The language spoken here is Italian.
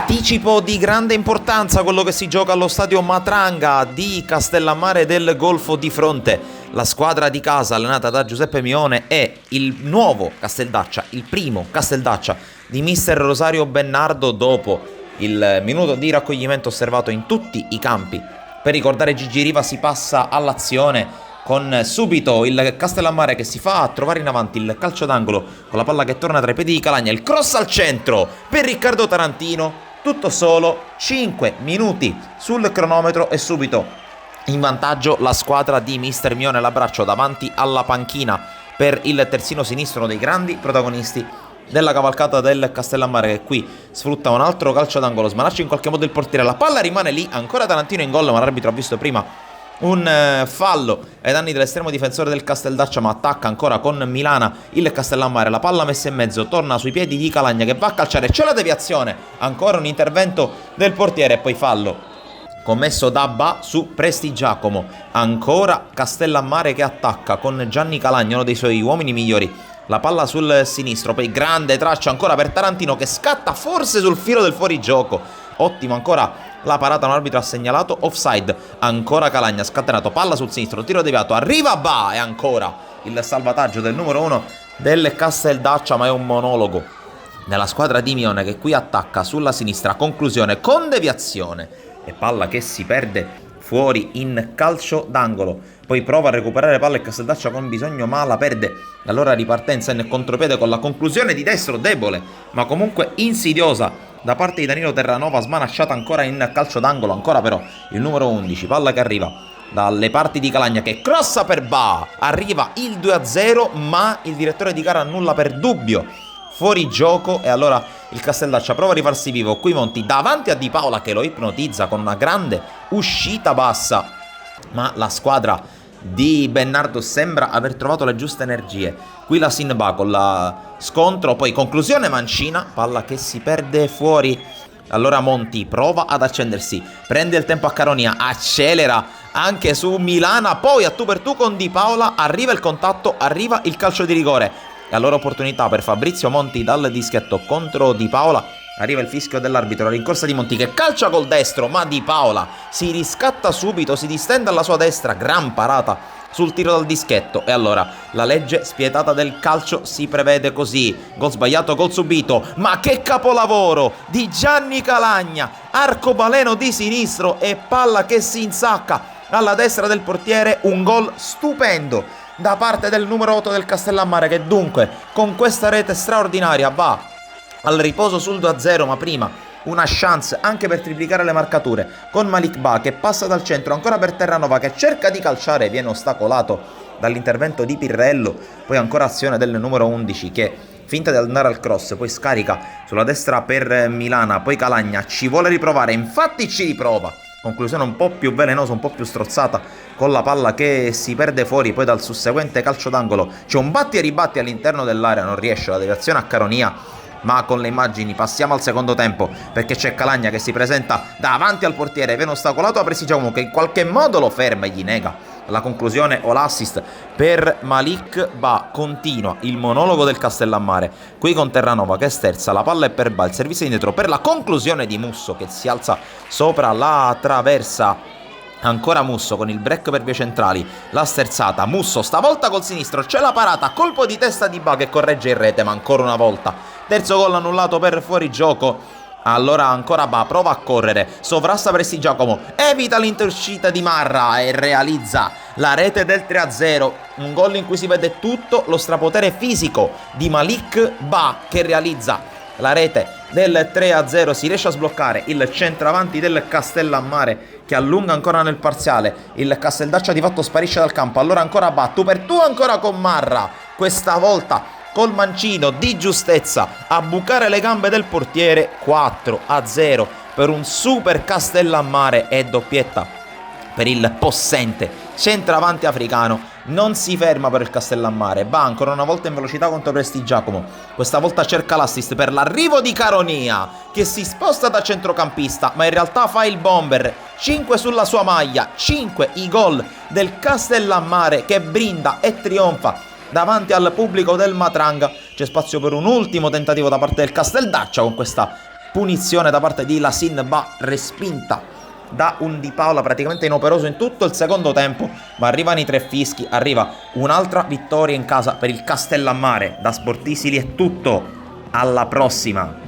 Anticipo di grande importanza quello che si gioca allo stadio Matranga di Castellammare del Golfo di Fronte. La squadra di casa allenata da Giuseppe Mione è il nuovo Casteldaccia, il primo Casteldaccia di mister Rosario Bennardo dopo il minuto di raccoglimento osservato in tutti i campi. Per ricordare Gigi Riva si passa all'azione con subito il Castellammare che si fa a trovare in avanti il calcio d'angolo con la palla che torna tra i piedi di Calagna, il cross al centro per Riccardo Tarantino, tutto solo 5 minuti sul cronometro e subito in vantaggio la squadra di mister Mione. L'abbraccio davanti alla panchina per il terzino sinistro, uno dei grandi protagonisti della cavalcata del Castellammare, che qui sfrutta un altro calcio d'angolo, smanaccia in qualche modo il portiere, la palla rimane lì, ancora Tarantino in gol, ma l'arbitro ha visto prima un fallo ai danni dell'estremo difensore del Casteldaccia, ma attacca ancora con Milana il Castellammare, la palla messa in mezzo, torna sui piedi di Calagna che va a calciare, c'è la deviazione, ancora un intervento del portiere e poi fallo commesso da Ba su Prestigiacomo. Ancora Castellammare che attacca con Gianni Calagna, uno dei suoi uomini migliori, la palla sul sinistro, poi grande traccia ancora per Tarantino che scatta forse sul filo del fuorigioco. Ottimo ancora la parata, un arbitro ha segnalato offside. Ancora Calagna scatenato, palla sul sinistro, tiro deviato, arriva Ba e ancora il salvataggio del numero 1 del Casteldaccia, ma è un monologo della squadra di Mione che qui attacca sulla sinistra, conclusione con deviazione e palla che si perde fuori in calcio d'angolo. Poi prova a recuperare palla il Casteldaccia con bisogno, ma la perde. Allora ripartenza in contropiede con la conclusione di destro debole ma comunque insidiosa da parte di Danilo Terranova, smanacciata ancora in calcio d'angolo. Ancora però il numero 11, palla che arriva dalle parti di Calagna che crossa per Ba, arriva il 2-0 ma il direttore di gara annulla per dubbio fuori gioco e allora il Casteldaccia prova a rifarsi vivo. Qui Monti davanti a Di Paola che lo ipnotizza con una grande uscita bassa, ma la squadra di Bennardo sembra aver trovato le giuste energie. Qui la Sinba con la scontro, poi conclusione mancina, palla che si perde fuori. Allora Monti prova ad accendersi, prende il tempo a Caronia, accelera anche su Milana, poi a tu per tu con Di Paola, arriva il contatto, arriva il calcio di rigore. E allora opportunità per Fabrizio Monti dal dischetto contro Di Paola. Arriva il fischio dell'arbitro, la rincorsa di Monti che calcia col destro, ma Di Paola si riscatta subito, si distende alla sua destra, gran parata sul tiro dal dischetto. E allora la legge spietata del calcio si prevede così: gol sbagliato, gol subito, ma che capolavoro di Gianni Calagna, arcobaleno di sinistro e palla che si insacca alla destra del portiere, un gol stupendo da parte del numero 8 del Castellammare, che dunque con questa rete straordinaria va al riposo sul 2-0, ma prima una chance anche per triplicare le marcature con Malik Ba che passa dal centro ancora per Terranova che cerca di calciare, viene ostacolato dall'intervento di Pirrello. Poi ancora azione del numero 11 che finta di andare al cross, poi scarica sulla destra per Milana, poi Calagna ci vuole riprovare, infatti ci riprova, conclusione un po' più velenosa, un po' più strozzata con la palla che si perde fuori. Poi dal susseguente calcio d'angolo c'è un batti e ribatti all'interno dell'area, non riesce la deviazione a Caronia, ma con le immagini passiamo al secondo tempo perché c'è Calagna che si presenta davanti al portiere, viene ostacolato da Prestigiacomo che in qualche modo lo ferma e gli nega la conclusione o l'assist per Malik Ba. Continua il monologo del Castellammare qui con Terranova che sterza, la palla è per Ba, il servizio indietro per la conclusione di Musso che si alza sopra la traversa. Ancora Musso con il break per vie centrali, la sterzata, Musso stavolta col sinistro, c'è la parata, colpo di testa di Ba che corregge in rete, ma ancora una volta terzo gol annullato per fuorigioco. Allora ancora Ba prova a correre, sovrasta Prestigiacomo, evita l'interuscita di Marra e realizza la rete del 3-0, un gol in cui si vede tutto lo strapotere fisico di Malik Ba che realizza la rete del 3-0, si riesce a sbloccare il centravanti del Castellammare che allunga ancora nel parziale, il Casteldaccia di fatto sparisce dal campo. Allora ancora Ba, tu per tu ancora con Marra, questa volta col mancino di giustezza a bucare le gambe del portiere. 4-0 per un super Castellammare e doppietta per il possente centravanti africano. Non si ferma per il Castellammare, va ancora una volta in velocità contro Prestigiacomo, questa volta cerca l'assist per l'arrivo di Caronia che si sposta da centrocampista ma in realtà fa il bomber. 5 sulla sua maglia, 5 i gol del Castellammare che brinda e trionfa davanti al pubblico del Matranga. C'è spazio per un ultimo tentativo da parte del Casteldaccia con questa punizione da parte di Lasin, va respinta da un Di Paola praticamente inoperoso in tutto il secondo tempo, ma arrivano i 3 fischi, arriva un'altra vittoria in casa per il Castellammare. Da Sportisili è tutto, alla prossima!